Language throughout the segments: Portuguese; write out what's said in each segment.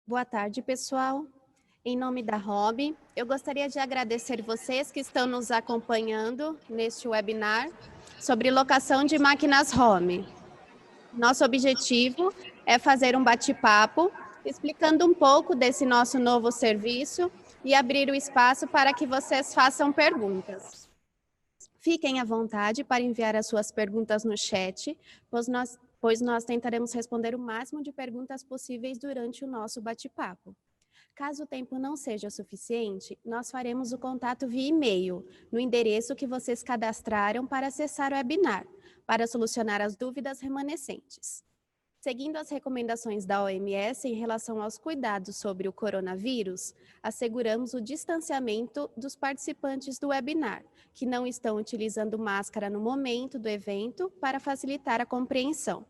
Boa tarde, pessoal. Em nome da Hobby, eu gostaria de agradecer vocês que estão nos acompanhando neste webinar sobre locação de máquinas home. Nosso objetivo é fazer um bate-papo explicando um pouco desse nosso novo serviço e abrir o espaço para que vocês façam perguntas. Fiquem à vontade para enviar as suas perguntas no chat, pois nós tentaremos responder o máximo de perguntas possíveis durante o nosso bate-papo. Caso o tempo não seja suficiente, nós faremos o contato via e-mail, no endereço que vocês cadastraram para acessar o webinar, para solucionar as dúvidas remanescentes. Seguindo as recomendações da OMS em relação aos cuidados sobre o coronavírus, asseguramos o distanciamento dos participantes do webinar, que não estão utilizando máscara no momento do evento para facilitar a compreensão.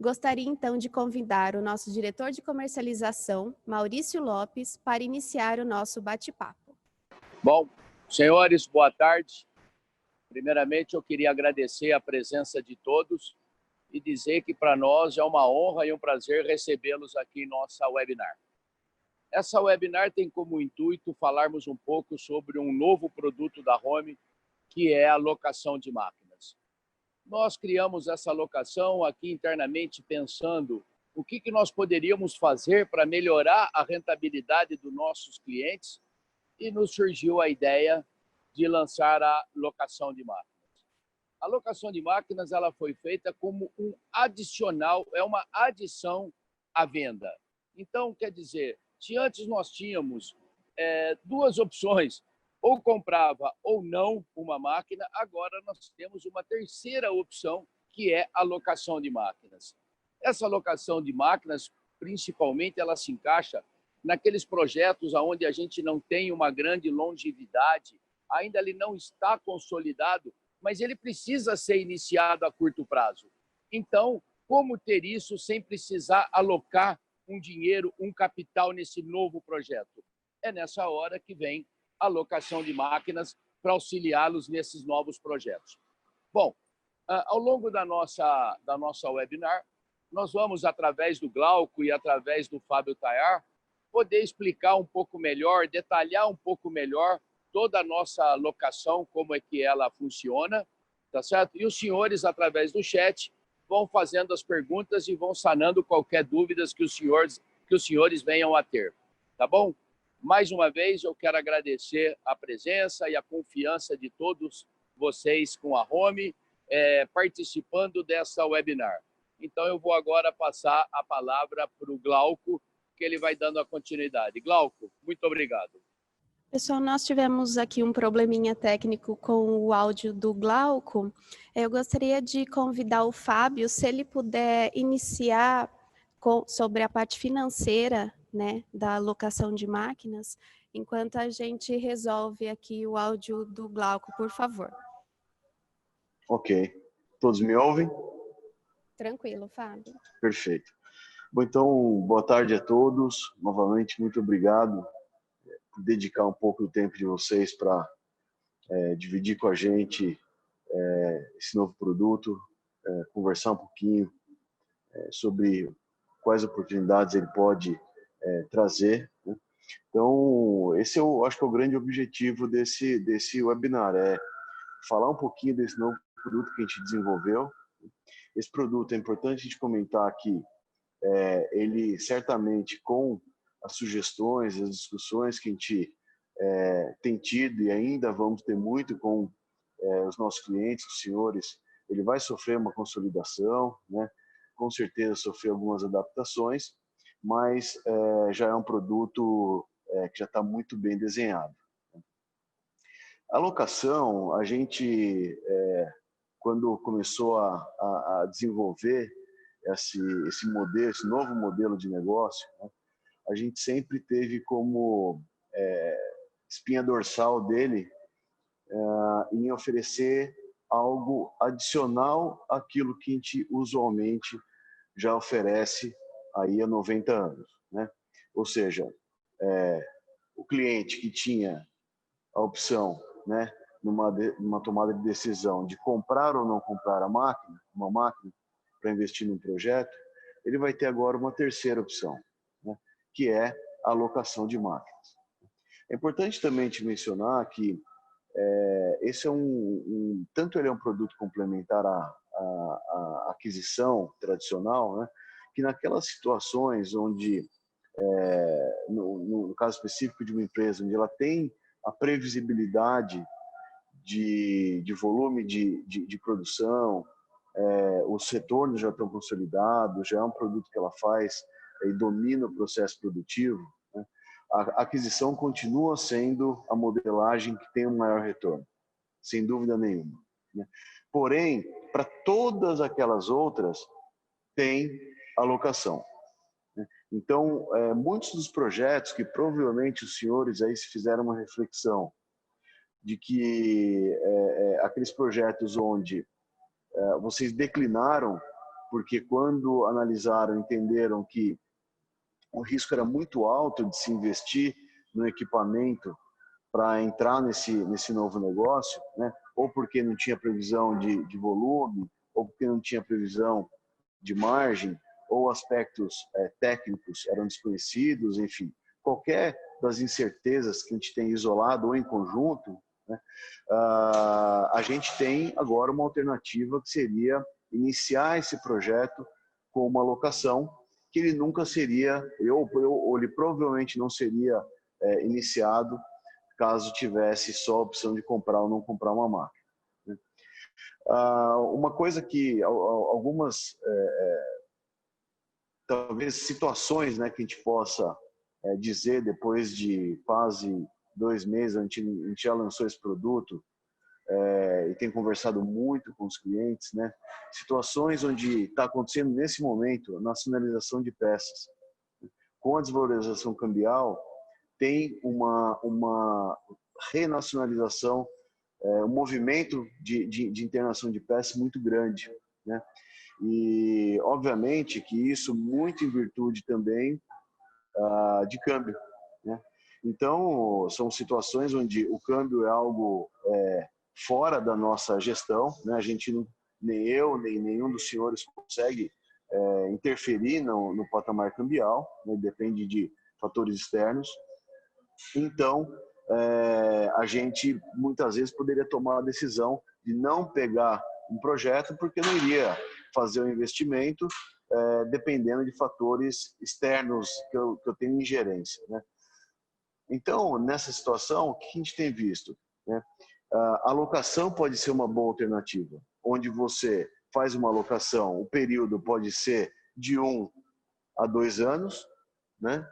Gostaria então de convidar o nosso diretor de comercialização, Maurício Lopes, para iniciar o nosso bate-papo. Bom, senhores, boa tarde. Primeiramente, eu queria agradecer a presença de todos e dizer que para nós é uma honra e um prazer recebê-los aqui em nossa webinar. Essa webinar tem como intuito falarmos um pouco sobre um novo produto da Home, que é a locação de máquinas. Nós criamos essa locação aqui internamente pensando o que nós poderíamos fazer para melhorar a rentabilidade dos nossos clientes e nos surgiu a ideia de lançar a locação de máquinas. A locação de máquinas ela foi feita como um adicional, é uma adição à venda. Então, quer dizer, se antes nós tínhamos duas opções, ou comprava ou não uma máquina, agora nós temos uma terceira opção, que é a locação de máquinas. Essa locação de máquinas, principalmente, ela se encaixa naqueles projetos onde a gente não tem uma grande longevidade, ainda ele não está consolidado, mas ele precisa ser iniciado a curto prazo. Então, como ter isso sem precisar alocar um dinheiro, um capital nesse novo projeto? É nessa hora que vem a locação de máquinas para auxiliá-los nesses novos projetos. Bom, ao longo da nossa webinar, nós vamos, através do Glauco e através do Fábio Tayar, poder explicar um pouco melhor, detalhar um pouco melhor toda a nossa locação, como é que ela funciona, tá certo? E os senhores, através do chat, vão fazendo as perguntas e vão sanando qualquer dúvidas que os senhores venham a ter, tá bom? Mais uma vez, eu quero agradecer a presença e a confiança de todos vocês com a Home, participando dessa webinar. Então, eu vou agora passar a palavra para o Glauco, que ele vai dando a continuidade. Glauco, muito obrigado. Pessoal, nós tivemos aqui um probleminha técnico com o áudio do Glauco. Eu gostaria de convidar o Fábio, se ele puder iniciar sobre a parte financeira, né, da alocação de máquinas, enquanto a gente resolve aqui o áudio do Glauco, por favor. Ok. Todos me ouvem? Tranquilo, Fábio. Perfeito. Bom, então, boa tarde a todos. Novamente, muito obrigado por dedicar um pouco do tempo de vocês para dividir com a gente esse novo produto, conversar um pouquinho sobre quais oportunidades ele pode trazer, né? Então, esse eu acho que é o grande objetivo desse webinar, é falar um pouquinho desse novo produto que a gente desenvolveu. Esse produto, é importante a gente comentar aqui, ele certamente com as sugestões, as discussões que a gente tem tido e ainda vamos ter muito com os nossos clientes, os senhores, ele vai sofrer uma consolidação, né? Com certeza sofrer algumas adaptações, mas já é um produto que já está muito bem desenhado. A locação, a gente, quando começou a desenvolver esse modelo, esse novo modelo de negócio, né, a gente sempre teve como espinha dorsal dele em oferecer algo adicional àquilo que a gente usualmente já oferece aí há 90 anos, né? Ou seja, o cliente que tinha a opção, né, numa tomada de decisão de comprar ou não comprar uma máquina para investir num projeto, ele vai ter agora uma terceira opção, né? que é a alocação de máquinas. É importante também te mencionar que esse é tanto ele é um produto complementar à aquisição tradicional, né, que naquelas situações onde, no caso específico de uma empresa, onde ela tem a previsibilidade de volume de produção, os retornos já estão consolidados, já é um produto que ela faz e domina o processo produtivo, né, a aquisição continua sendo a modelagem que tem o maior retorno, sem dúvida nenhuma, né? Porém, para todas aquelas outras, tem alocação, né? Então, muitos dos projetos que provavelmente os senhores aí se fizeram uma reflexão de que aqueles projetos onde vocês declinaram, porque quando analisaram, entenderam que o risco era muito alto de se investir no equipamento para entrar nesse novo negócio, né? Ou porque não tinha previsão de volume, ou porque não tinha previsão de margem, ou aspectos técnicos eram desconhecidos, enfim, qualquer das incertezas que a gente tem isolado ou em conjunto, né? A gente tem agora uma alternativa que seria iniciar esse projeto com uma alocação que ele nunca seria, ou ele provavelmente não seria iniciado caso tivesse só a opção de comprar ou não comprar uma máquina, né? Uma coisa que algumas talvez situações, né, que a gente possa dizer depois de quase 2 meses, a gente já lançou esse produto e tem conversado muito com os clientes, né? Situações onde está acontecendo nesse momento a nacionalização de peças. Com a desvalorização cambial, tem uma renacionalização, um movimento de internação de peças muito grande, né? E, obviamente, que isso muito em virtude também de câmbio, né? Então, são situações onde o câmbio é algo fora da nossa gestão, né? A gente não, nem eu, nem nenhum dos senhores consegue interferir no patamar cambial, né? Depende de fatores externos. Então, a gente muitas vezes poderia tomar a decisão de não pegar um projeto porque não iria fazer o investimento dependendo de fatores externos que eu tenho ingerência, né? Então, nessa situação, o que a gente tem visto, né? A alocação pode ser uma boa alternativa, onde você faz uma alocação, o período pode ser de 1 a 2 anos, né?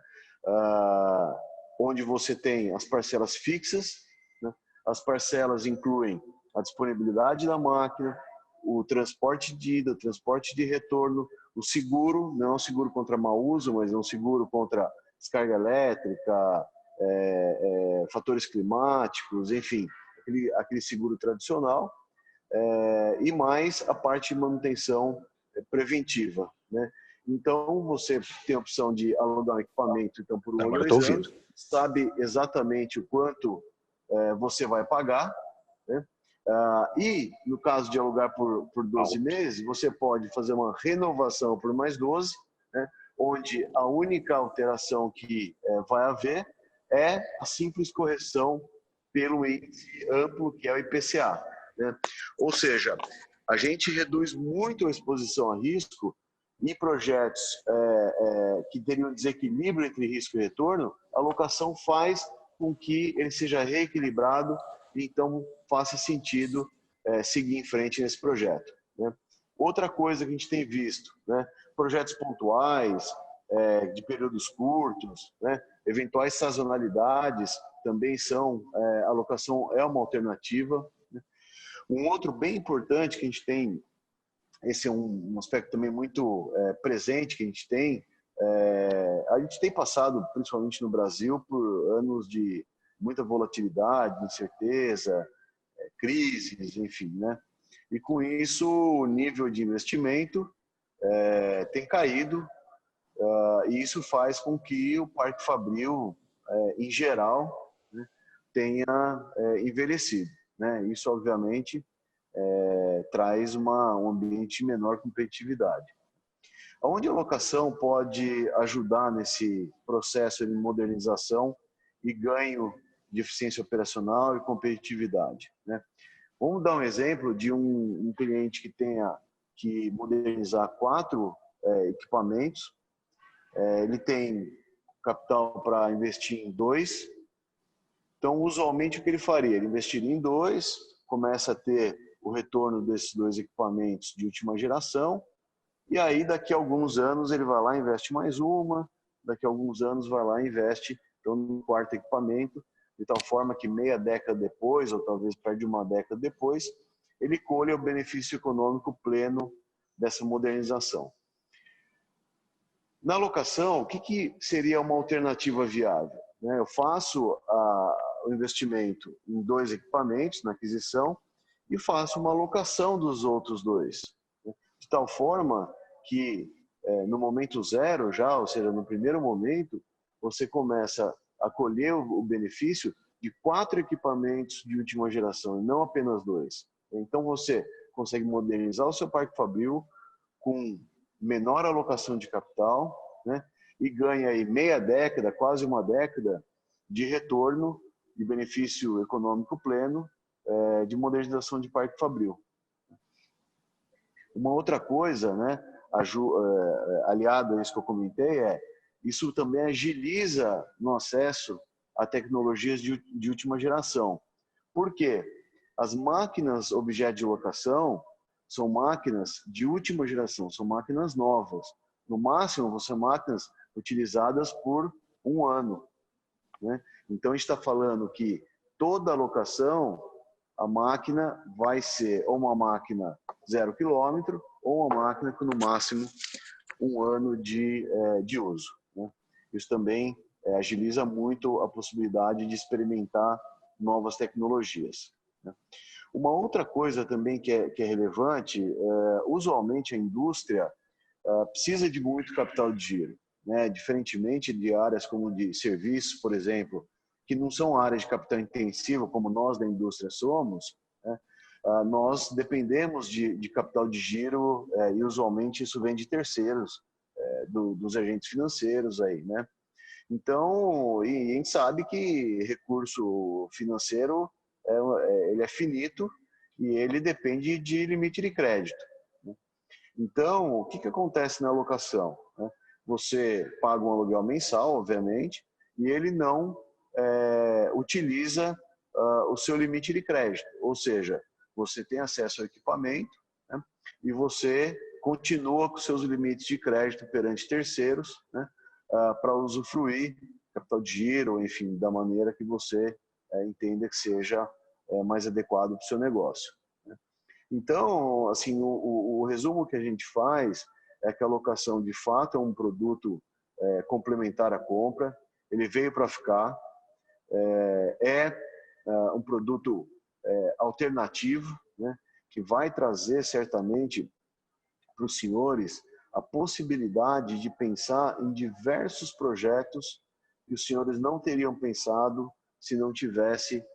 Onde você tem as parcelas fixas, né? As parcelas incluem a disponibilidade da máquina, o transporte de ida, o transporte de retorno, o seguro, não é um seguro contra mau uso, mas é um seguro contra descarga elétrica, fatores climáticos, enfim, aquele seguro tradicional, e mais a parte de manutenção preventiva, né? Então, você tem a opção de alugar um equipamento então, por 1 ou 2 anos, sabe exatamente o quanto você vai pagar, né? E, no caso de alugar por 12 meses, você pode fazer uma renovação por mais 12, né? Onde a única alteração que vai haver é a simples correção pelo índice amplo, que é o IPCA, né? Ou seja, a gente reduz muito a exposição a risco em projetos que teriam desequilíbrio entre risco e retorno. A alocação faz com que ele seja reequilibrado e então faça sentido seguir em frente nesse projeto, né? Outra coisa que a gente tem visto, né? Projetos pontuais, de períodos curtos, né? Eventuais sazonalidades também são, a alocação é uma alternativa, né? Um outro bem importante que a gente tem, esse é um aspecto também muito presente que a gente tem passado, principalmente no Brasil, por anos de muita volatilidade, incerteza, crises, enfim, né? E com isso o nível de investimento tem caído, e isso faz com que o parque fabril, em geral, né, tenha envelhecido, né? Isso, obviamente, traz um ambiente de menor competitividade. Onde a locação pode ajudar nesse processo de modernização e ganho de eficiência operacional e competitividade, né? Vamos dar um exemplo de um cliente que tenha que modernizar 4 equipamentos. Ele tem capital para investir em 2. Então, usualmente, o que ele faria? Ele investiria em 2, começa a ter o retorno desses 2 equipamentos de última geração, e aí, daqui a alguns anos, ele vai lá e investe mais uma, daqui a alguns anos vai lá e investe então, no 4º equipamento, de tal forma que meia década depois, ou talvez perto de uma década depois, ele colhe o benefício econômico pleno dessa modernização. Na locação, o que seria uma alternativa viável? Eu faço o investimento em 2 equipamentos na aquisição e faço uma locação dos outros 2, de tal forma que no momento zero já, ou seja, no primeiro momento, você começa a colher o benefício de 4 equipamentos de última geração e não apenas 2. Então você consegue modernizar o seu parque fabril com menor alocação de capital, né? E ganha aí meia década, quase uma década de retorno de benefício econômico pleno de modernização de parque fabril. Uma outra coisa, né, aliado a isso que eu comentei, isso também agiliza no acesso a tecnologias de última geração. Por quê? As máquinas objeto de locação são máquinas de última geração, são máquinas novas. No máximo, vão ser máquinas utilizadas por 1 ano, né? Então, a gente está falando que toda a locação, a máquina vai ser ou uma máquina 0 quilômetro ou uma máquina com, no máximo, 1 ano de uso, né? Isso também agiliza muito a possibilidade de experimentar novas tecnologias, né? Uma outra coisa também que é relevante, usualmente a indústria precisa de muito capital de giro, né? Diferentemente de áreas como de serviços, por exemplo, que não são áreas de capital intensivo, como nós da indústria somos, né? Nós dependemos de capital de giro e usualmente isso vem de terceiros, dos agentes financeiros aí, né? Então, e a gente sabe que recurso financeiro ele é finito e ele depende de limite de crédito, né? Então, o que acontece na alocação, né? Você paga um aluguel mensal, obviamente, e ele não utiliza o seu limite de crédito, ou seja, você tem acesso ao equipamento, né? E você continua com seus limites de crédito perante terceiros, né? Para usufruir capital de giro, enfim, da maneira que você entenda que seja mais adequado para o seu negócio, né? Então, assim, o resumo que a gente faz é que a locação, de fato, é um produto complementar à compra, ele veio para ficar, um produto alternativo, né, que vai trazer certamente para os senhores a possibilidade de pensar em diversos projetos que os senhores não teriam pensado se não tivesse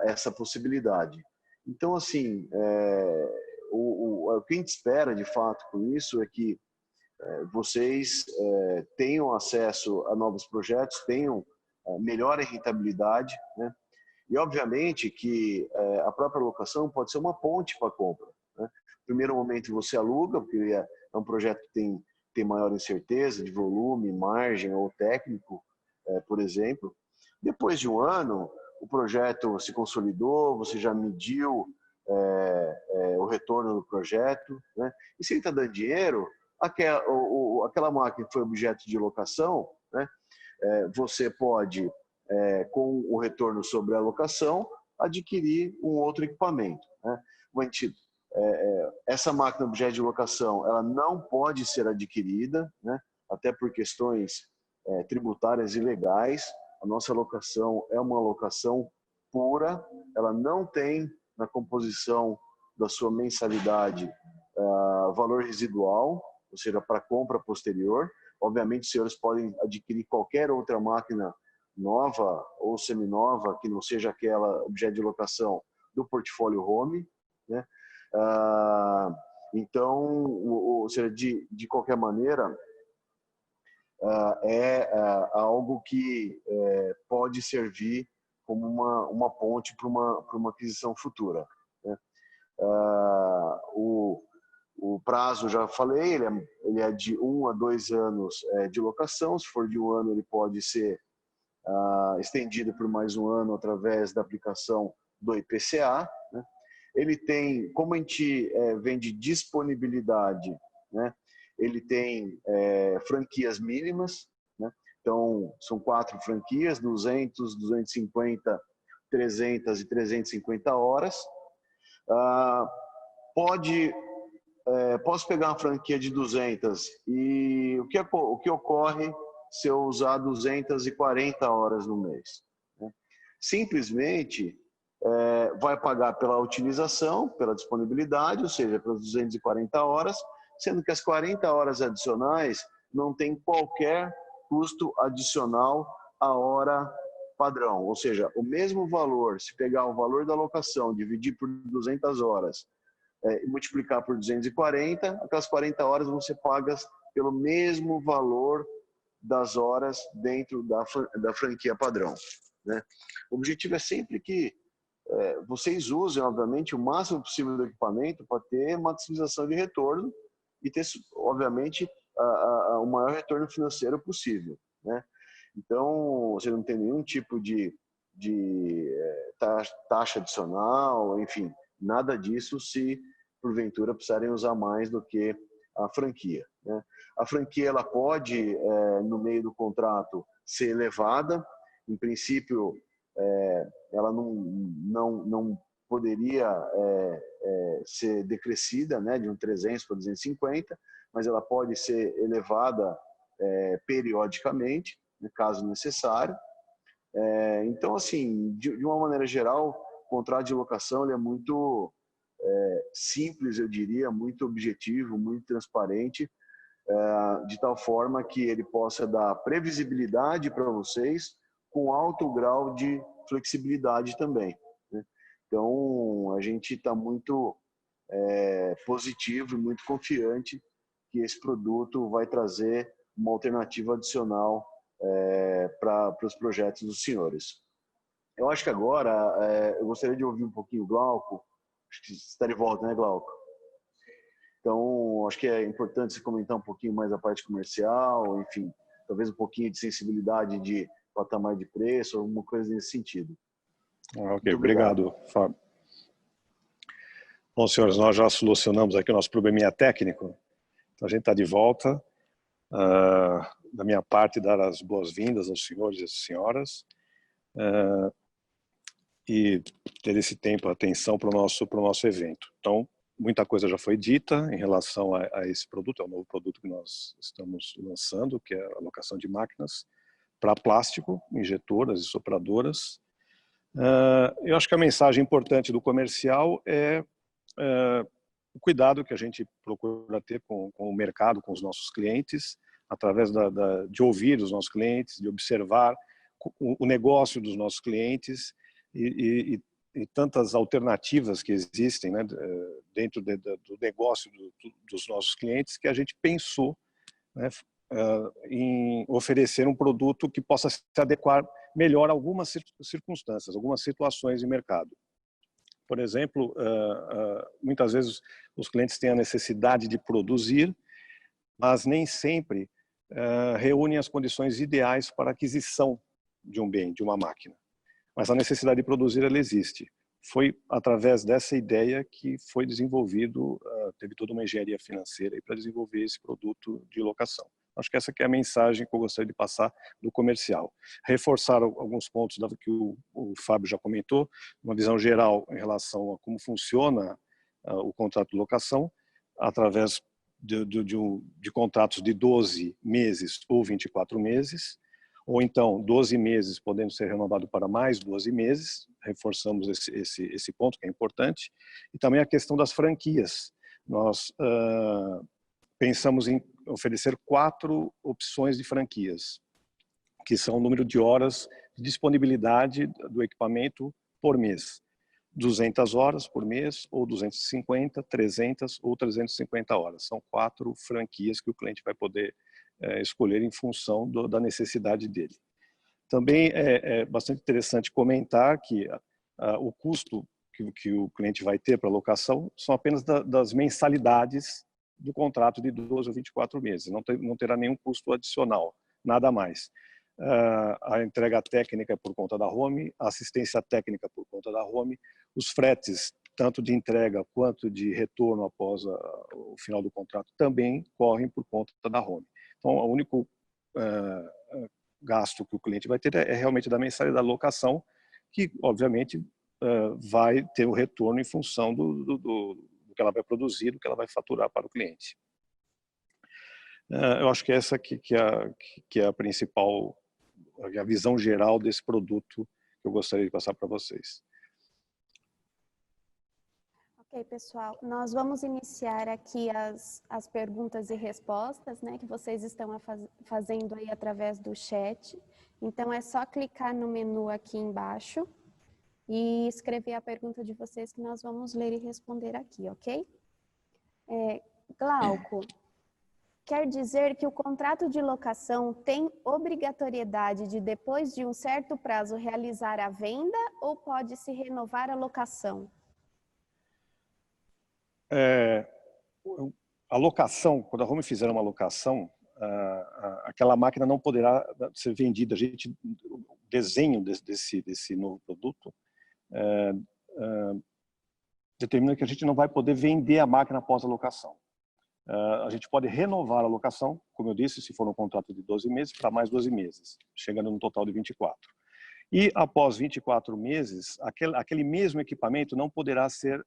essa possibilidade. Então, assim, o que a gente espera de fato com isso é que vocês tenham acesso a novos projetos, tenham melhor rentabilidade, né? E, obviamente, que a própria locação pode ser uma ponte para a compra, né? No primeiro momento você aluga, porque é um projeto que tem maior incerteza de volume, margem ou técnico, por exemplo. Depois de 1 ano, o projeto se consolidou, você já mediu o retorno do projeto, né? E se ele está dando dinheiro, aquela máquina que foi objeto de locação, né, você pode, com o retorno sobre a locação, adquirir um outro equipamento, né? Essa máquina objeto de locação, ela não pode ser adquirida, né, até por questões tributárias e legais. A nossa locação é uma locação pura, ela não tem na composição da sua mensalidade valor residual, ou seja, para compra posterior. Obviamente, os senhores podem adquirir qualquer outra máquina nova ou seminova, que não seja aquela objeto de locação do portfólio home, né? Então, ou seja, de qualquer maneira, é algo que pode servir como uma ponte para uma aquisição futura, né? O prazo, já falei, ele é de 1 a 2 anos de locação. Se for de 1 ano, ele pode ser estendido por mais 1 ano através da aplicação do IPCA, né? Ele tem, como a gente vende disponibilidade, né? Ele tem franquias mínimas, né? Então, são 4 franquias, 200, 250, 300 e 350 horas. Posso pegar uma franquia de 200 e o que ocorre se eu usar 240 horas no mês, né? Simplesmente vai pagar pela utilização, pela disponibilidade, ou seja, pelas 240 horas, sendo que as 40 horas adicionais não tem qualquer custo adicional à hora padrão. Ou seja, o mesmo valor, se pegar o valor da locação, dividir por 200 horas e multiplicar por 240, aquelas 40 horas vão ser pagas pelo mesmo valor das horas dentro da franquia padrão, né? O objetivo é sempre que vocês usem, obviamente, o máximo possível do equipamento para ter maximização de retorno e ter, obviamente, o maior retorno financeiro possível, né? Então, você não tem nenhum tipo de taxa adicional, enfim, nada disso se, porventura, precisarem usar mais do que a franquia, né? A franquia ela pode, no meio do contrato, ser elevada. Em princípio, ela não poderia ser decrescida, né, de um 300 para 250, mas ela pode ser elevada periodicamente, no caso necessário. Então, assim, de uma maneira geral, o contrato de locação ele é muito simples, eu diria, muito objetivo, muito transparente, de tal forma que ele possa dar previsibilidade para vocês com alto grau de flexibilidade também, né? Então, a gente está muito positivo e muito confiante que esse produto vai trazer uma alternativa adicional para os projetos dos senhores. Eu acho que agora eu gostaria de ouvir um pouquinho o Glauco. Acho que você está de volta, né, Glauco? Então, acho que é importante você comentar um pouquinho mais a parte comercial, enfim, talvez um pouquinho de sensibilidade de patamar de preço, alguma coisa nesse sentido. Ok, obrigado, Fábio. Bom, senhores, nós já solucionamos aqui o nosso probleminha técnico, então a gente está de volta. Da minha parte, dar as boas-vindas aos senhores e às senhoras e ter esse tempo, atenção para o nosso evento. Então, muita coisa já foi dita em relação a esse produto, é o novo produto que nós estamos lançando, que é a alocação de máquinas para plástico, injetoras e sopradoras. Eu acho que a mensagem importante do comercial é o cuidado que a gente procura ter com o mercado, com os nossos clientes, através de ouvir os nossos clientes, de observar o negócio dos nossos clientes e tantas alternativas que existem, né, dentro do negócio dos nossos clientes, que a gente pensou, né, em oferecer um produto que possa se adequar melhor a algumas circunstâncias, algumas situações de mercado. Por exemplo, muitas vezes os clientes têm a necessidade de produzir, mas nem sempre reúnem as condições ideais para a aquisição de um bem, de uma máquina. Mas a necessidade de produzir, ela existe. Foi através dessa ideia que foi desenvolvido, teve toda uma engenharia financeira para desenvolver esse produto de locação. Acho que essa que é a mensagem que eu gostaria de passar do comercial. Reforçar alguns pontos que o Fábio já comentou, uma visão geral em relação a como funciona o contrato de locação, através de contratos de 12 meses ou 24 meses, ou então 12 meses podendo ser renovado para mais 12 meses, reforçamos esse ponto que é importante, e também a questão das franquias. Nós pensamos em oferecer 4 opções de franquias, que são o número de horas de disponibilidade do equipamento por mês. 200 horas por mês, ou 250, 300 ou 350 horas. São 4 franquias que o cliente vai poder escolher em função da necessidade dele. Também é bastante interessante comentar que o custo que o cliente vai ter para a locação são apenas das mensalidades do contrato de 12 ou 24 meses. Não terá nenhum custo adicional, nada mais. A entrega técnica é por conta da Home, a assistência técnica por conta da Home, os fretes, tanto de entrega quanto de retorno após o final do contrato, também correm por conta da Home. Então, o único gasto que o cliente vai ter é realmente da mensalidade da locação, que, obviamente, vai ter o retorno em função do que ela vai produzir, do que ela vai faturar para o cliente. Eu acho que essa aqui que é a principal, a visão geral desse produto que eu gostaria de passar para vocês. Ok, pessoal, nós vamos iniciar aqui as perguntas e respostas, né, que vocês estão fazendo aí através do chat. Então, é só clicar no menu aqui embaixo e escrever a pergunta de vocês que nós vamos ler e responder aqui, ok? Glauco, quer dizer que o contrato de locação tem obrigatoriedade de, depois de um certo prazo, realizar a venda ou pode-se renovar a locação? A locação, quando a Home fizer uma locação, aquela máquina não poderá ser vendida. O desenho desse novo produto determina que a gente não vai poder vender a máquina após a locação. A gente pode renovar a locação, como eu disse, se for um contrato de 12 meses, para mais 12 meses, chegando no total de 24. E após 24 meses, aquele mesmo equipamento não poderá ser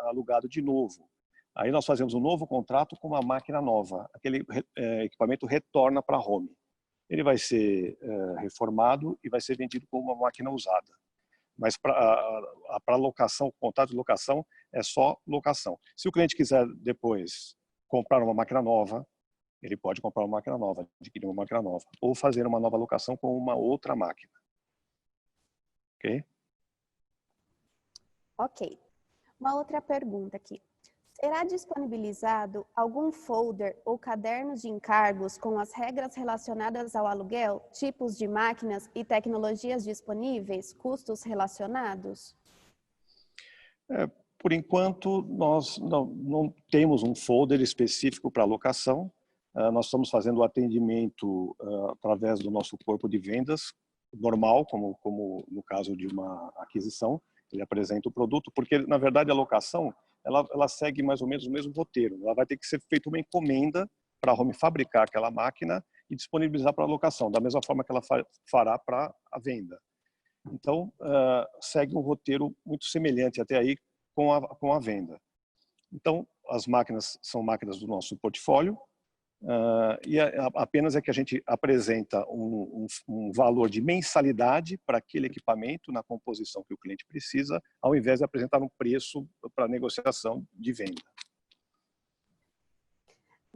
alugado de novo. Aí nós fazemos um novo contrato com uma máquina nova. Aquele equipamento retorna para a Home. Ele vai ser reformado e vai ser vendido como uma máquina usada. Mas para locação, o contrato de locação é só locação. Se o cliente quiser depois comprar uma máquina nova, ele pode comprar uma máquina nova, adquirir uma máquina nova, ou fazer uma nova locação com uma outra máquina. Ok? Ok. Uma outra pergunta aqui. Será disponibilizado algum folder ou cadernos de encargos com as regras relacionadas ao aluguel, tipos de máquinas e tecnologias disponíveis, custos relacionados? Por enquanto, nós não temos um folder específico para alocação. Nós estamos fazendo o atendimento através do nosso corpo de vendas normal, como no caso de uma aquisição. Ele apresenta o produto, porque, na verdade, a locação ela segue mais ou menos o mesmo roteiro. Ela vai ter que ser feita uma encomenda para a Home fabricar aquela máquina e disponibilizar para a locação, da mesma forma que ela fará para a venda. Então, segue um roteiro muito semelhante até aí com a venda. Então, as máquinas são máquinas do nosso portfólio, e apenas é que a gente apresenta um valor de mensalidade para aquele equipamento na composição que o cliente precisa, ao invés de apresentar um preço para negociação de venda.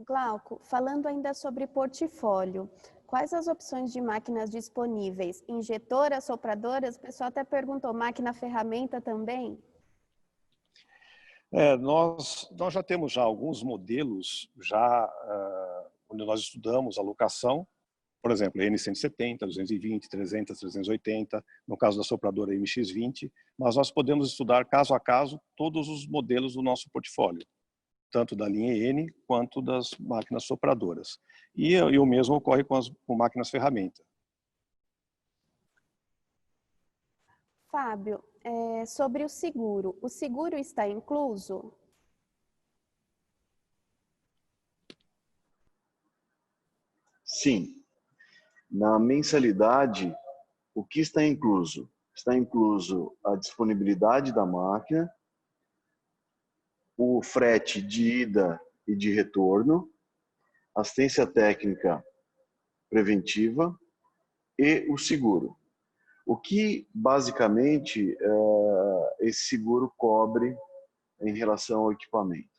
Glauco, falando ainda sobre portfólio, quais as opções de máquinas disponíveis? Injetoras, sopradoras? O pessoal até perguntou, máquina ferramenta também? Nós já temos alguns modelos onde nós estudamos a locação, por exemplo, N170, 220, 300, 380, no caso da sopradora MX20, mas nós podemos estudar caso a caso todos os modelos do nosso portfólio, tanto da linha N quanto das máquinas sopradoras. E o mesmo ocorre com máquinas ferramenta. Fábio, sobre o seguro está incluso? Sim. Na mensalidade, o que está incluso? Está incluso a disponibilidade da máquina, o frete de ida e de retorno, assistência técnica preventiva e o seguro. O que, basicamente, esse seguro cobre em relação ao equipamento?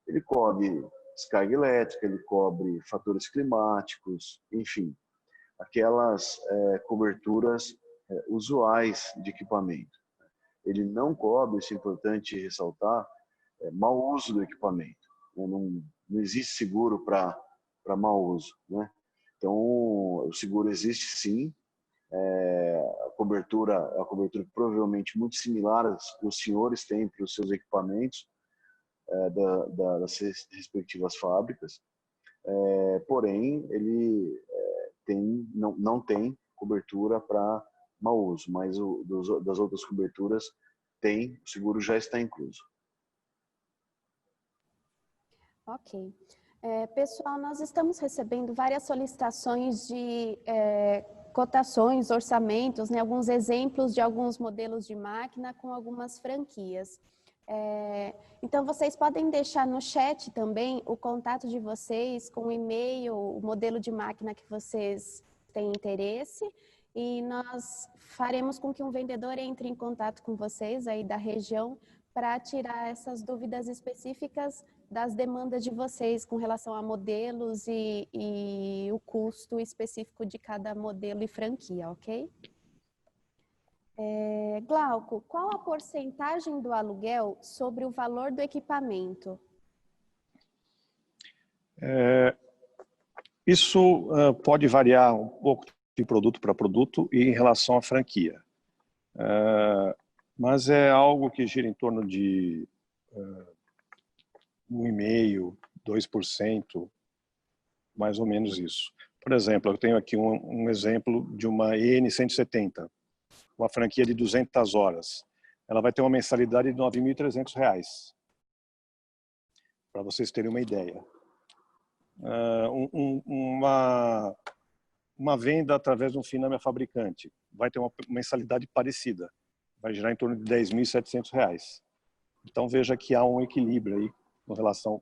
Ele cobre descarga elétrica, ele cobre fatores climáticos, enfim, aquelas coberturas usuais de equipamento. ele não cobre, isso é importante ressaltar, mau uso do equipamento. Né? Não existe seguro para mau uso. Né? Então, o seguro existe sim, a cobertura provavelmente muito similar às que os senhores têm para os seus equipamentos das respectivas fábricas, porém ele não tem cobertura para mau uso, mas das outras coberturas tem, o seguro já está incluso. Ok. Pessoal, nós estamos recebendo várias solicitações de cotações, orçamentos, né, alguns exemplos de alguns modelos de máquina com algumas franquias. Então, vocês podem deixar no chat também o contato de vocês com o e-mail, o modelo de máquina que vocês têm interesse, e nós faremos com que um vendedor entre em contato com vocês aí da região para tirar essas dúvidas específicas das demandas de vocês com relação a modelos e o custo específico de cada modelo e franquia, ok? Glauco, qual a porcentagem do aluguel sobre o valor do equipamento? Isso pode variar um pouco de produto para produto e em relação à franquia. Mas é algo que gira em torno de 1,5%, 2%, mais ou menos isso. Por exemplo, eu tenho aqui um exemplo de uma EN170, uma franquia de 200 horas. Ela vai ter uma mensalidade de R$ 9.300, para vocês terem uma ideia. Uma venda através de um Finame fabricante vai ter uma mensalidade parecida, vai girar em torno de R$ 10.700. Então veja que há um equilíbrio aí com relação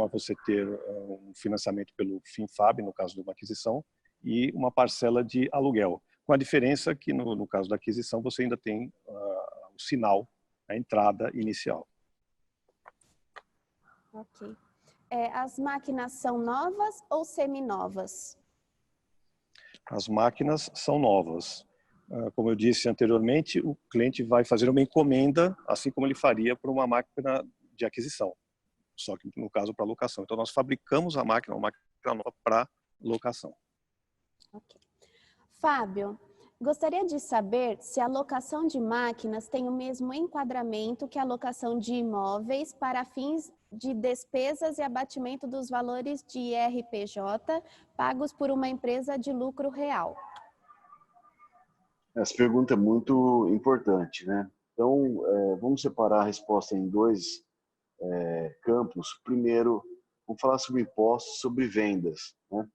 a você ter um financiamento pelo FinFab, no caso de uma aquisição, e uma parcela de aluguel. Com a diferença que no caso da aquisição você ainda tem o sinal, a entrada inicial. Ok. As máquinas são novas ou seminovas? As máquinas são novas. Como eu disse anteriormente, o cliente vai fazer uma encomenda, assim como ele faria para uma máquina de aquisição, só que no caso para locação. Então nós fabricamos uma máquina nova para locação. Ok. Fábio, gostaria de saber se a locação de máquinas tem o mesmo enquadramento que a locação de imóveis para fins de despesas e abatimento dos valores de IRPJ pagos por uma empresa de lucro real. Essa pergunta é muito importante, né? Então, vamos separar a resposta em dois campos. Primeiro, vamos falar sobre impostos, sobre vendas, né?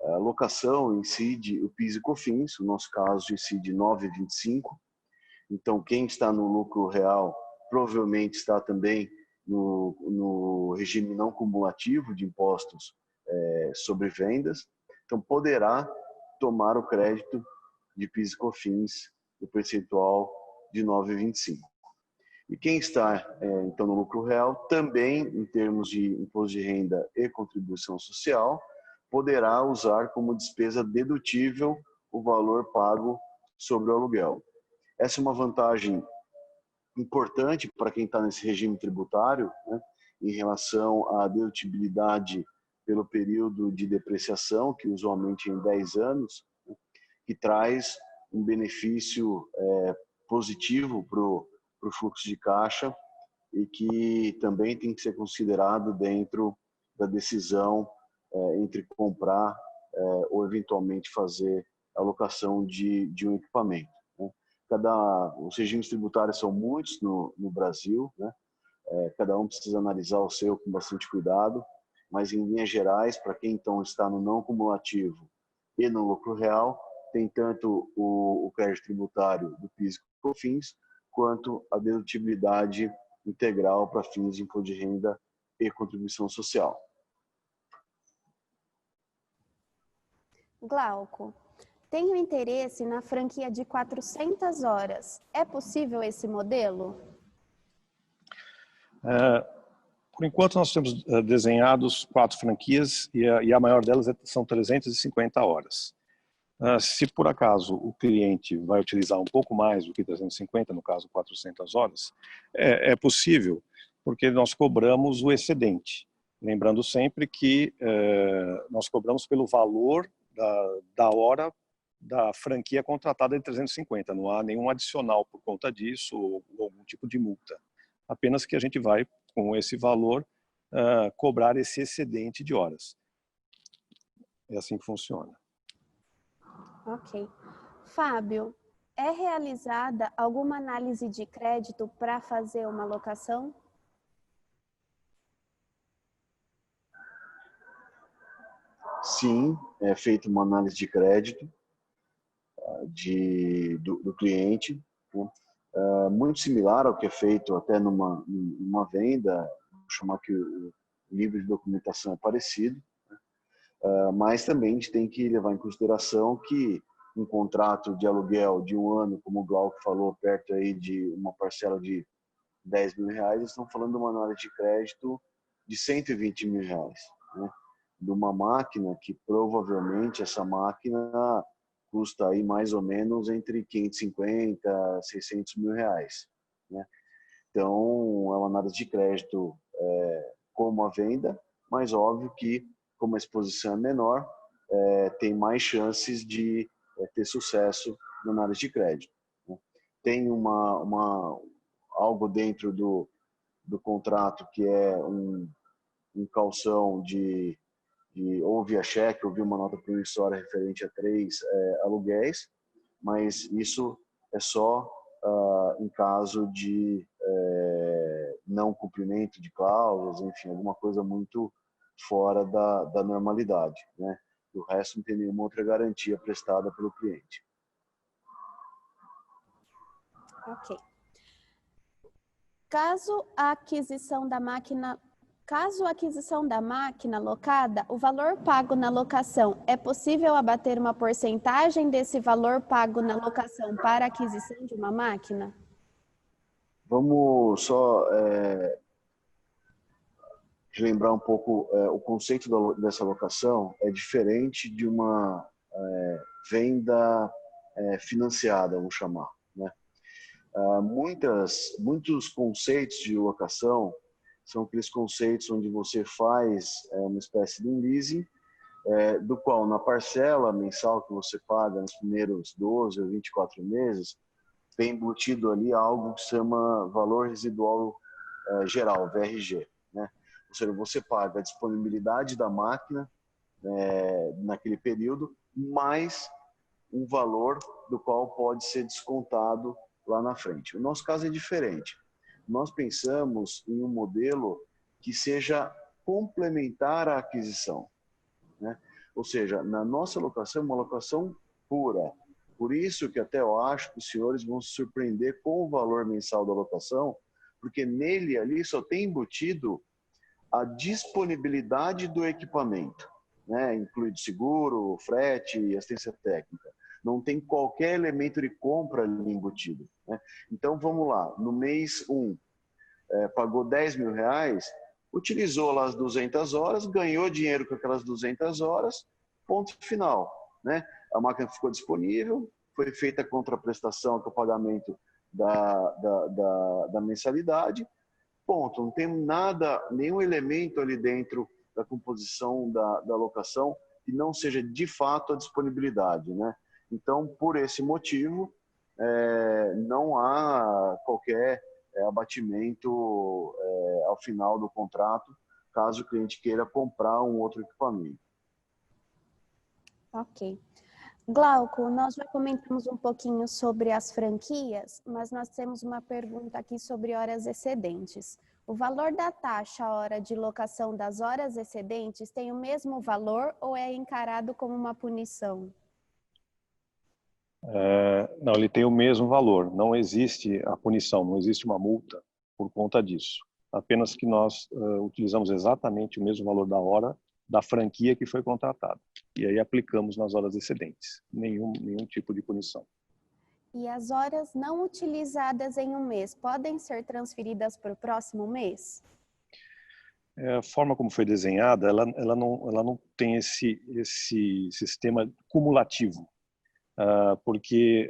A locação incide o PIS e COFINS, no nosso caso incide 9,25. Então, quem está no lucro real provavelmente está também no regime não cumulativo de impostos sobre vendas. Então, poderá tomar o crédito de PIS e COFINS do percentual de 9,25. E quem está, então, no lucro real, também, em termos de imposto de renda e contribuição social, poderá usar como despesa dedutível o valor pago sobre o aluguel. Essa é uma vantagem importante para quem está nesse regime tributário, né, em relação à dedutibilidade pelo período de depreciação, que usualmente é em 10 anos, né, que traz um benefício positivo para o fluxo de caixa e que também tem que ser considerado dentro da decisão entre comprar ou eventualmente fazer a locação de um equipamento. Né? Os regimes tributários são muitos no Brasil, né? Cada um precisa analisar o seu com bastante cuidado, mas em linhas gerais, para quem então está no não cumulativo e no lucro real, tem tanto o crédito tributário do PIS e COFINS, quanto a dedutibilidade integral para fins de imposto de renda e contribuição social. Glauco, tenho interesse na franquia de 400 horas. É possível esse modelo? Por enquanto, nós temos desenhados 4 franquias e a maior delas são 350 horas. Se por acaso o cliente vai utilizar um pouco mais do que 350, no caso 400 horas, é possível, porque nós cobramos o excedente. Lembrando sempre que nós cobramos pelo valor da hora da franquia contratada de 350. Não há nenhum adicional por conta disso ou algum tipo de multa. Apenas que a gente vai, com esse valor, cobrar esse excedente de horas. É assim que funciona. Ok. Fábio, é realizada alguma análise de crédito para fazer uma locação? Sim, é feita uma análise de crédito do cliente, né? Muito similar ao que é feito até numa venda, vou chamar que o livro de documentação é parecido, mas também a gente tem que levar em consideração que um contrato de aluguel de um ano, como o Glauco falou, perto aí de uma parcela de 10 mil reais, eles estão falando de uma análise de crédito de 120 mil reais, né? De uma máquina que provavelmente essa máquina custa aí mais ou menos entre 550 a 600 mil reais, né? Então, é uma análise de crédito como a venda, mas óbvio que, como a exposição é menor, tem mais chances de ter sucesso na análise de crédito, né? Tem algo dentro do contrato que é um calção de ou via cheque ou via uma nota promissória referente a 3 aluguéis, mas isso é só em caso de não cumprimento de cláusulas, enfim, alguma coisa muito fora da normalidade, né? O resto não tem nenhuma outra garantia prestada pelo cliente. Ok. Caso a aquisição da máquina locada, o valor pago na locação, é possível abater uma porcentagem desse valor pago na locação para a aquisição de uma máquina? Vamos só relembrar um pouco o conceito dessa locação é diferente de uma venda financiada, vamos chamar, né? Muitos conceitos de locação são aqueles conceitos onde você faz uma espécie de um leasing, do qual na parcela mensal que você paga nos primeiros 12 ou 24 meses, tem embutido ali algo que se chama valor residual geral, VRG, né? Ou seja, você paga a disponibilidade da máquina naquele período, mais um valor do qual pode ser descontado lá na frente. O nosso caso é diferente. Nós pensamos em um modelo que seja complementar à aquisição, né? Ou seja, na nossa locação, uma locação pura. Por isso que até eu acho que os senhores vão se surpreender com o valor mensal da locação, porque nele ali só tem embutido a disponibilidade do equipamento, né? Inclui seguro, frete e assistência técnica. Não tem qualquer elemento de compra ali embutido, né? Então vamos lá, no mês 1, pagou 10 mil reais, utilizou lá as 200 horas, ganhou dinheiro com aquelas 200 horas, ponto final, né? A máquina ficou disponível, foi feita a contraprestação, que é o pagamento da mensalidade, ponto. Não tem nada, nenhum elemento ali dentro da composição da locação que não seja de fato a disponibilidade, né? Então, por esse motivo, não há qualquer abatimento ao final do contrato, caso o cliente queira comprar um outro equipamento. Ok. Glauco, nós já comentamos um pouquinho sobre as franquias, mas nós temos uma pergunta aqui sobre horas excedentes. O valor da taxa hora de locação das horas excedentes tem o mesmo valor ou é encarado como uma punição? Não, ele tem o mesmo valor. Não existe a punição, não existe uma multa por conta disso. Apenas que nós utilizamos exatamente o mesmo valor da hora da franquia que foi contratada. E aí aplicamos nas horas excedentes. Nenhum tipo de punição. E as horas não utilizadas em um mês podem ser transferidas para o próximo mês? A forma como foi desenhada, ela não tem esse sistema cumulativo. porque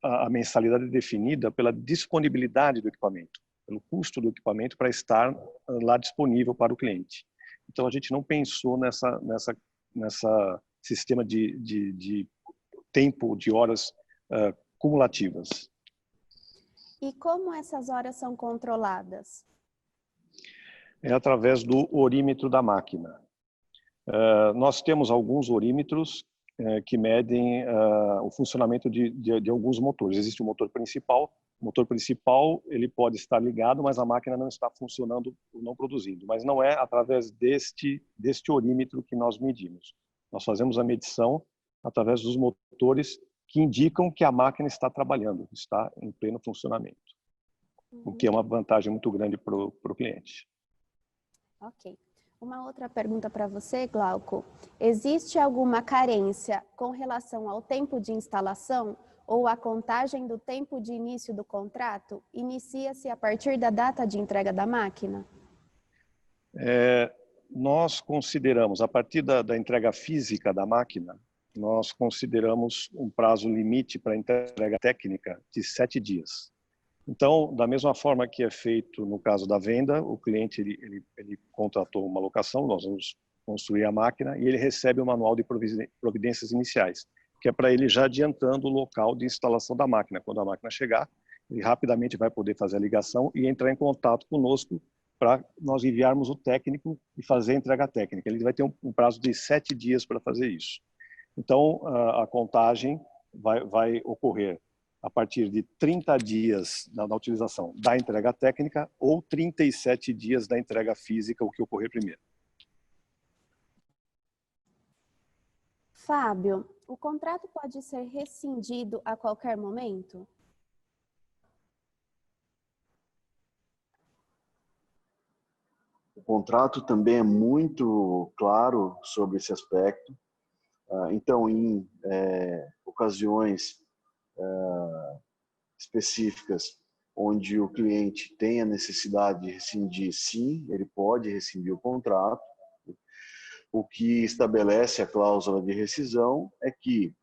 a mensalidade é definida pela disponibilidade do equipamento, pelo custo do equipamento para estar lá disponível para o cliente. Então, a gente não pensou nessa sistema de tempo, de horas cumulativas. E como essas horas são controladas? É através do orímetro da máquina. Nós temos alguns orímetros que medem o funcionamento de alguns motores. Existe o motor principal. O motor principal ele pode estar ligado, mas a máquina não está funcionando, não produzindo. Mas não é através deste orímetro que nós medimos. Nós fazemos a medição através dos motores que indicam que a máquina está trabalhando, está em pleno funcionamento. O que é uma vantagem muito grande para o cliente. Ok. Uma outra pergunta para você, Glauco. Existe alguma carência com relação ao tempo de instalação ou a contagem do tempo de início do contrato? Inicia-se a partir da data de entrega da máquina? Nós consideramos, a partir da entrega física da máquina, nós consideramos um prazo limite para a entrega técnica de 7 dias. Então, da mesma forma que é feito no caso da venda, o cliente ele contratou uma locação, nós vamos construir a máquina e ele recebe o manual de providências iniciais, que é para ele já adiantando o local de instalação da máquina. Quando a máquina chegar, ele rapidamente vai poder fazer a ligação e entrar em contato conosco para nós enviarmos o técnico e fazer a entrega técnica. Ele vai ter um prazo de 7 dias para fazer isso. Então, a contagem vai ocorrer a partir de 30 dias na utilização da entrega técnica ou 37 dias da entrega física, o que ocorrer primeiro. Fábio, o contrato pode ser rescindido a qualquer momento? O contrato também é muito claro sobre esse aspecto. Então, em ocasiões específicas onde o cliente tem a necessidade de rescindir, sim, ele pode rescindir o contrato. O que estabelece a cláusula de rescisão é que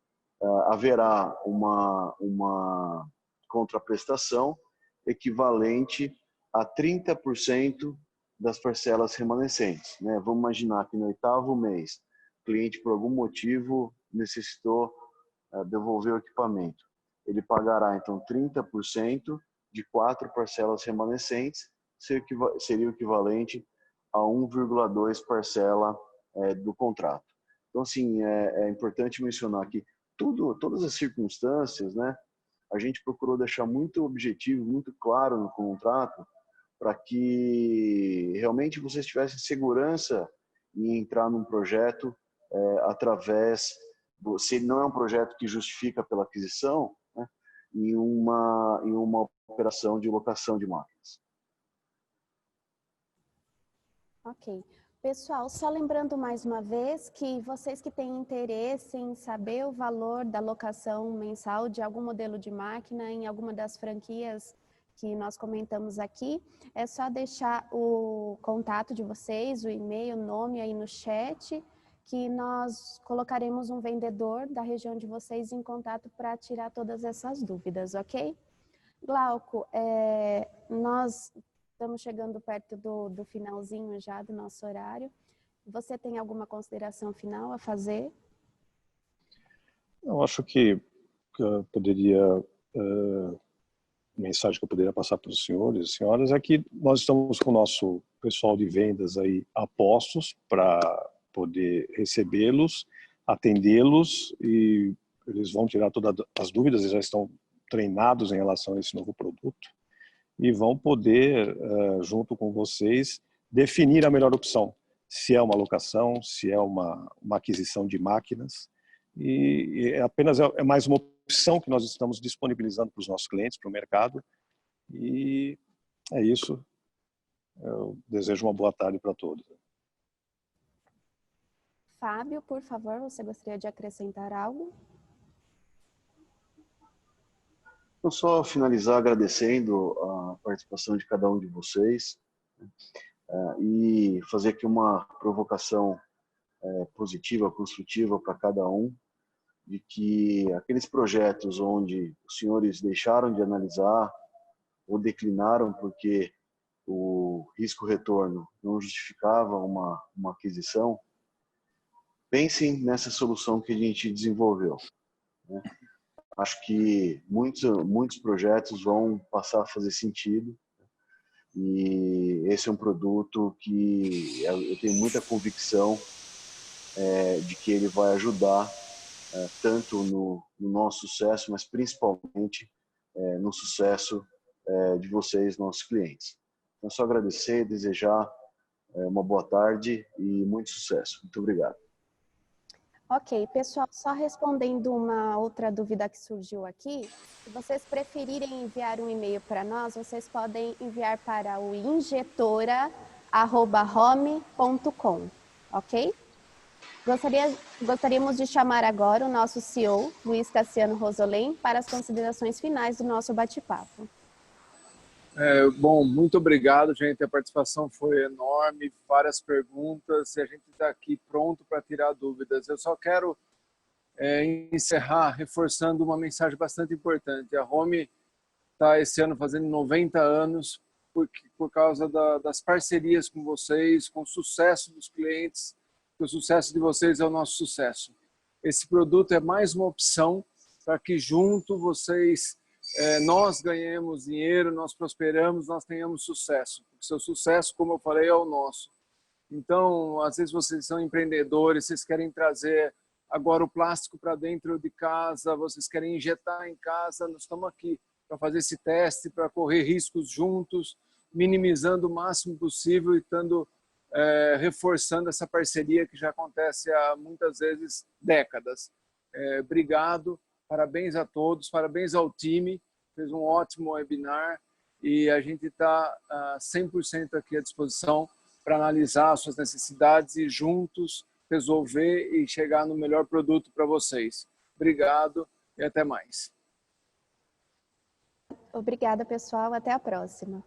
haverá uma contraprestação equivalente a 30% das parcelas remanescentes, né? Vamos imaginar que no 8º mês, o cliente, por algum motivo, necessitou devolver o equipamento. Ele pagará, então, 30% de 4 parcelas remanescentes, seria o equivalente a 1,2 parcela do contrato. Então, assim, é importante mencionar que todas as circunstâncias, né, a gente procurou deixar muito objetivo, muito claro no contrato, para que realmente vocês tivessem segurança em entrar num projeto através, se ele não é um projeto que justifica pela aquisição, né, em uma operação de locação de máquinas. Ok. Pessoal, só lembrando mais uma vez que vocês que têm interesse em saber o valor da locação mensal de algum modelo de máquina em alguma das franquias que nós comentamos aqui, é só deixar o contato de vocês, o e-mail, o nome aí no chat, que nós colocaremos um vendedor da região de vocês em contato para tirar todas essas dúvidas, ok? Glauco, nós estamos chegando perto do finalzinho já do nosso horário. Você tem alguma consideração final a fazer? Eu acho que eu poderia, a mensagem que eu poderia passar para os senhores e senhoras é que nós estamos com o nosso pessoal de vendas aí a postos para poder recebê-los, atendê-los e eles vão tirar todas as dúvidas, eles já estão treinados em relação a esse novo produto e vão poder, junto com vocês, definir a melhor opção, se é uma locação, se é uma aquisição de máquinas, e apenas é mais uma opção que nós estamos disponibilizando para os nossos clientes, para o mercado, e é isso. Eu desejo uma boa tarde para todos. Fábio, por favor, você gostaria de acrescentar algo? Vou só finalizar agradecendo a participação de cada um de vocês e fazer aqui uma provocação positiva, construtiva para cada um, de que aqueles projetos onde os senhores deixaram de analisar ou declinaram porque o risco-retorno não justificava uma aquisição, pensem nessa solução que a gente desenvolveu, né? Acho que muitos projetos vão passar a fazer sentido e esse é um produto que eu tenho muita convicção de que ele vai ajudar tanto no nosso sucesso, mas principalmente no sucesso de vocês, nossos clientes. Então, só agradecer e desejar uma boa tarde e muito sucesso. Muito obrigado. Ok, pessoal, só respondendo uma outra dúvida que surgiu aqui, se vocês preferirem enviar um e-mail para nós, vocês podem enviar para o injetora@home.com, ok? Gostaríamos de chamar agora o nosso CEO, Luiz Cassiano Rosolém, para as considerações finais do nosso bate-papo. Bom, muito obrigado, gente. A participação foi enorme, várias perguntas, e a gente está aqui pronto para tirar dúvidas. Eu só quero encerrar reforçando uma mensagem bastante importante. A Home está esse ano fazendo 90 anos por causa das parcerias com vocês, com o sucesso dos clientes, que o sucesso de vocês é o nosso sucesso. Esse produto é mais uma opção para que junto nós ganhemos dinheiro, nós prosperamos, nós tenhamos sucesso. O seu sucesso, como eu falei, é o nosso. Então, às vezes vocês são empreendedores, vocês querem trazer agora o plástico para dentro de casa, vocês querem injetar em casa, nós estamos aqui para fazer esse teste, para correr riscos juntos, minimizando o máximo possível e estando reforçando essa parceria que já acontece há muitas vezes décadas. Obrigado. Parabéns a todos, parabéns ao time, fez um ótimo webinar e a gente está 100% aqui à disposição para analisar as suas necessidades e juntos resolver e chegar no melhor produto para vocês. Obrigado e até mais. Obrigada, pessoal. Até a próxima.